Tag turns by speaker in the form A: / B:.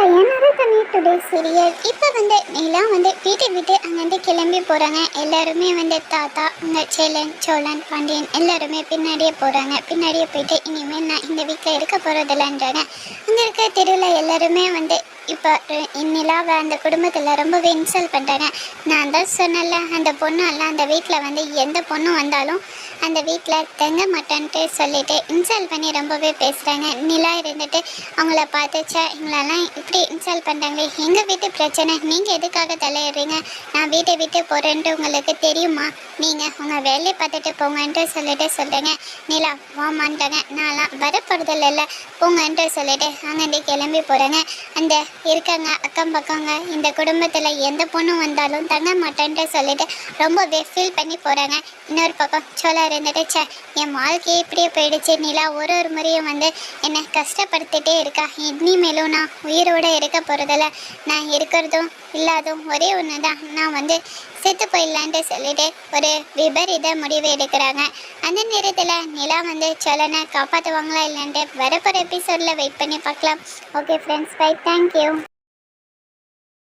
A: என்னோட தனி today serial இப்போ நிலா வீட்டை விட்டு அங்கேருந்து கிளம்பி போகிறாங்க. எல்லாருமே தாத்தா உங்க சேலன் சோழன் பாண்டியன் எல்லாருமே பின்னாடியே போகிறாங்க. பின்னாடியே போயிட்டு இனிமேல் நான் இந்த வீட்டில் இருக்க போகிறதில்லன்றாங்க. அங்கே இருக்க தெருவில் எல்லாருமே இப்போ நிலாவை அந்த குடும்பத்தில் ரொம்பவே இன்சல்ட் பண்ணுறாங்க. நான் தான் சொன்னல, அந்த பொண்ணெல்லாம் அந்த வீட்டில் எந்த பொண்ணும் வந்தாலும் அந்த வீட்டில் தங்க மாட்டேன்ட்டு சொல்லிட்டு இன்சல்ட் பண்ணி ரொம்பவே பேசுகிறாங்க. நிலா இருந்துட்டு அவங்கள பார்த்துச்சா, இவங்களெல்லாம் இப்படி இன்சல்ட் பண்ணுறாங்களே, எங்கள் வீட்டு பிரச்சனை நீங்கள் எதுக்காக தலையிடுறீங்க, நான் வீட்டை விட்டு போகிறேன்ட்டு உங்களுக்கு தெரியுமா, நீங்கள் உங்கள் வேலையை பார்த்துட்டு போங்கன்ட்டு சொல்லிட்டு சொல்கிறேங்க. நிலா வாமான்ட்டாங்க. நான்லாம் வரப்போகிறதில்ல போங்கன்ட்டு சொல்லிட்டு அங்கேருந்து கிளம்பி போகிறேங்க. அந்த இருக்காங்க அக்கம் பக்கங்க இந்த குடும்பத்தில் எந்த பொண்ணும் வந்தாலும் தங்க மாட்டேன்ட்டு சொல்லிட்டு ரொம்பவே ஃபீல் பண்ணி போகிறாங்க. இன்னொரு பக்கம் சோழா இருந்துட்டு, சே என் வாழ்க்கையே இப்படியே போயிடுச்சு, நிலா ஒரு முறையும் என்னை கஷ்டப்படுத்திட்டே இருக்கா, இனிமேலும் நான் உயிரோடு இருக்க போகிறதில்ல, நான் இருக்கிறதும் இல்லாதும் ஒரே ஒன்று தான், நான் செத்து போயிடலான்ட்டு சொல்லிட்டு ஒரு விபரீத முடிவு எடுக்கிறாங்க. அந்த நேரத்தில் நிலா சோழனை காப்பாற்றுவாங்களா இல்லைன்ட்டு வரப்போகிற எபிசோடில் வெயிட் பண்ணி பார்க்கலாம். Okay friends, bye, thank you.